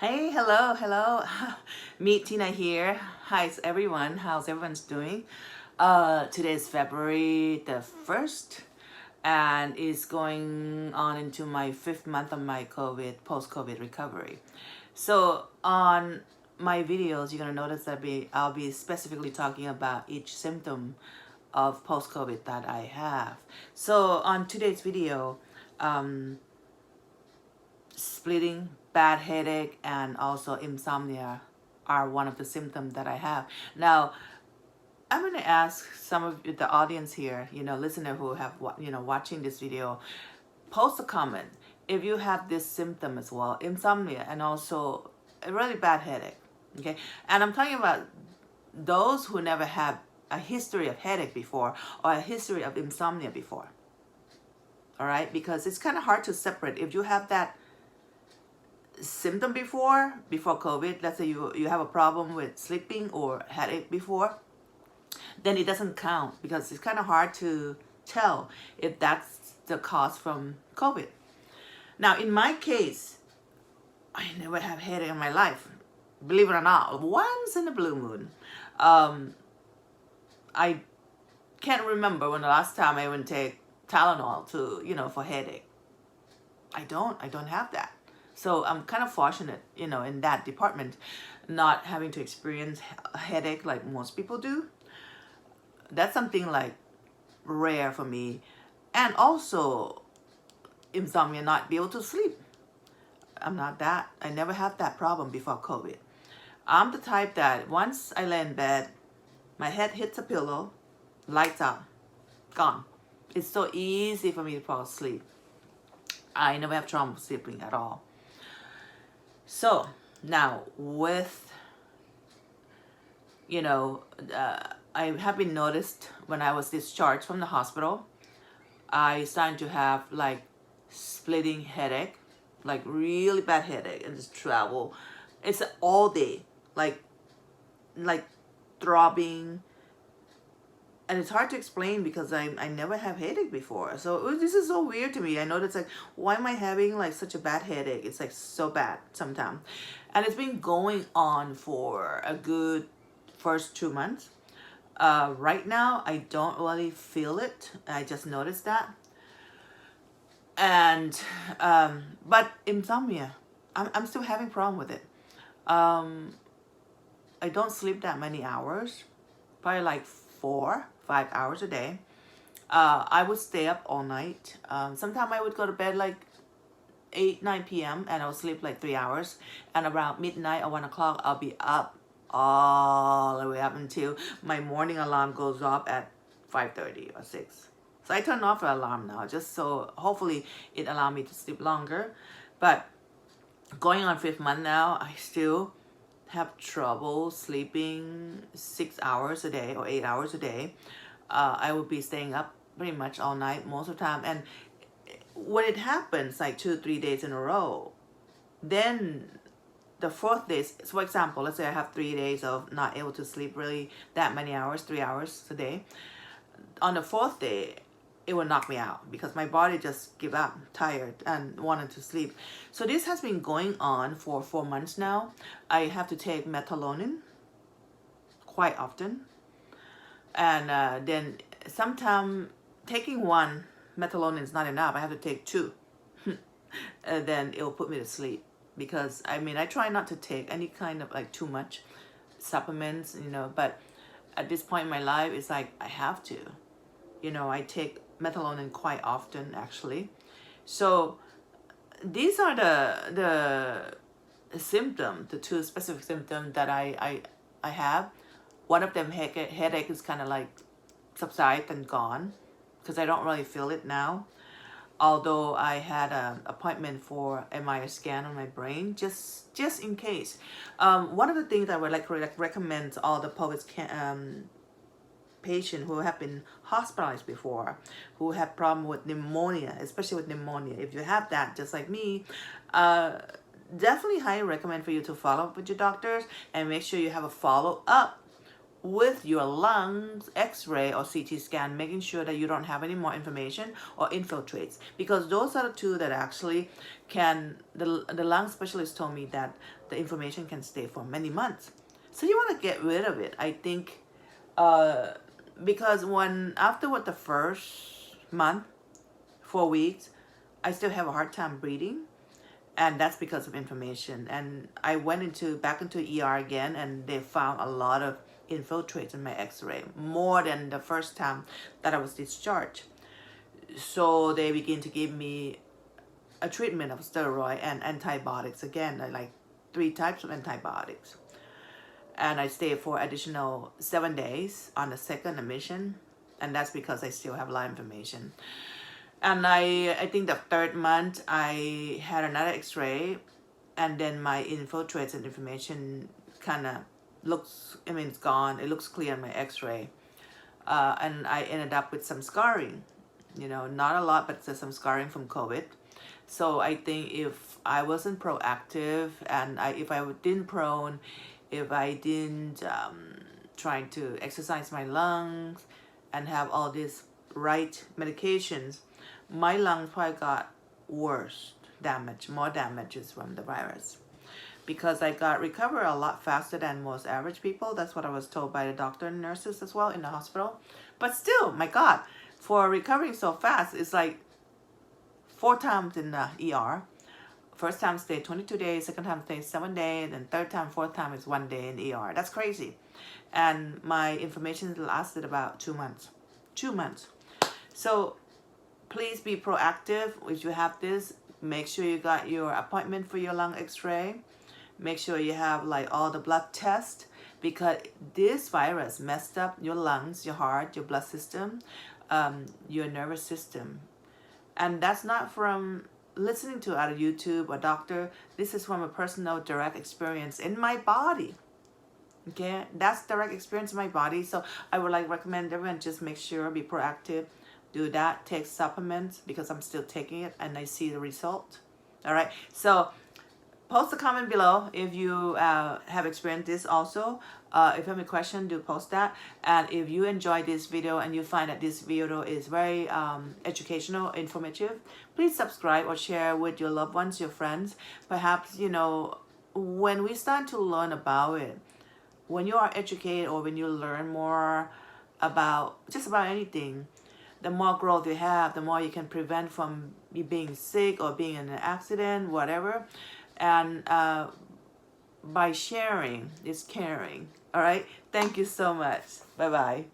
Hey, hello, hello. Meet Tina here. Hi, everyone. How's everyone's doing? Today is February the 1st, and it's going on into my 5th month of my post-COVID recovery. So on my videos, you're gonna notice that I'll be specifically talking about each symptom of post-COVID that I have. So on today's video, splitting, bad headache, and also insomnia are one of the symptoms that I have. Now, I'm going to ask some of the audience here, listener who have, watching this video, post a comment if you have this symptom as well, insomnia, and also a really bad headache. Okay, and I'm talking about those who never had a history of headache before or a history of insomnia before. All right, because it's kind of hard to separate if you have that symptom before COVID. Let's say you have a problem with sleeping or headache before, then it doesn't count because it's kind of hard to tell if that's the cause from COVID. Now, in my case, I never have headache in my life. Believe it or not, once in a blue moon. I can't remember when the last time I even take Tylenol for headache. I don't have that. So I'm kind of fortunate, in that department, not having to experience a headache like most people do. That's something like rare for me. And also insomnia, not be able to sleep. I'm not that. I never had that problem before COVID. I'm the type that once I lay in bed, my head hits a pillow, lights out, gone. It's so easy for me to fall asleep. I never have trouble sleeping at all. So now with, I have been noticed when I was discharged from the hospital, I started to have like splitting headache, like really bad headache, and just travel. It's all day, like throbbing. And it's hard to explain because I never have headache before. So this is so weird to me. I know that's like, why am I having like such a bad headache? It's like so bad sometimes. And it's been going on for a good first 2 months. Right now, I don't really feel it. I just noticed that. And, but insomnia, I'm still having problem with it. I don't sleep that many hours, probably like 4-5 hours a day. I would stay up all night. Sometimes I would go to bed like 8-9 p.m. and I would sleep like 3 hours. And around midnight or 1 o'clock, I'll be up all the way up until my morning alarm goes off at 5:30 or 6. So I turn off the alarm now, just so hopefully it allow me to sleep longer. But going on 5th month now, I still have trouble sleeping 6 hours a day or 8 hours a day. I will be staying up pretty much all night most of the time. And when it happens like 2-3 days in a row, then the 4th day, so for example, let's say I have 3 days of not able to sleep really that many hours, 3 hours a day. On the 4th day, it will knock me out because my body just give up, tired, and wanted to sleep. So this has been going on for 4 months now. I have to take melatonin quite often. And then sometimes taking one melatonin is not enough. I have to take 2. And then it'll put me to sleep. Because, I try not to take any kind of like too much supplements, but at this point in my life, it's like I have to. I take melatonin quite often, actually. So these are the symptoms, the 2 specific symptoms that I have. One of them, headache, is kind of like subside and gone because I don't really feel it now. Although I had an appointment for MRI scan on my brain, just in case. One of the things I would like to recommend to all the COVID patients who have been hospitalized before, who have problem with pneumonia, especially with pneumonia. If you have that, just like me, definitely highly recommend for you to follow up with your doctors and make sure you have a follow-up with your lungs x-ray or CT scan, making sure that you don't have any more information or infiltrates, because those are the two that actually can, the lung specialist told me that the information can stay for many months. So you want to get rid of it, I think, because when afterward the first month, 4 weeks, I still have a hard time breathing, and that's because of inflammation. And I went back into ER again, and they found a lot of infiltrates in my x-ray, more than the first time that I was discharged. So they began to give me a treatment of steroid and antibiotics again, like 3 types of antibiotics. And I stayed for additional 7 days on the second admission, and that's because I still have a lot of inflammation. And I think the third month I had another x-ray, and then my infiltrates and inflammation kind of looks, I mean, it's gone. It looks clear on my x-ray. And I ended up with some scarring, you know, not a lot, but some scarring from COVID. So I think if I wasn't proactive, and if I didn't prone, if I didn't trying to exercise my lungs and have all these right medications, my lungs probably got worse damage, more damages from the virus, because I got recovered a lot faster than most average people. That's what I was told by the doctor and nurses as well in the hospital. But still, my God, for recovering so fast, it's like 4 times in the ER. First time stayed 22 days, second time stayed 7 days, and third time, fourth time is 1 day in the ER. That's crazy. And my inflammation lasted about 2 months. 2 months. So please be proactive. If you have this, make sure you got your appointment for your lung x-ray. Make sure you have like all the blood tests, because this virus messed up your lungs, your heart, your blood system, your nervous system. And that's not from listening to out of YouTube or doctor. This is from a personal direct experience in my body. Okay, that's direct experience in my body. So I would like recommend everyone just make sure, be proactive, do that, take supplements, because I'm still taking it and I see the result. All right, so post a comment below if you have experienced this also. If you have a question, do post that. And if you enjoyed this video and you find that this video is very educational, informative, please subscribe or share with your loved ones, your friends. Perhaps, you know, when we start to learn about it, when you are educated or when you learn more about just about anything, the more growth you have, the more you can prevent from you being sick or being in an accident, whatever. And by sharing is caring. All right. Thank you so much. Bye-bye.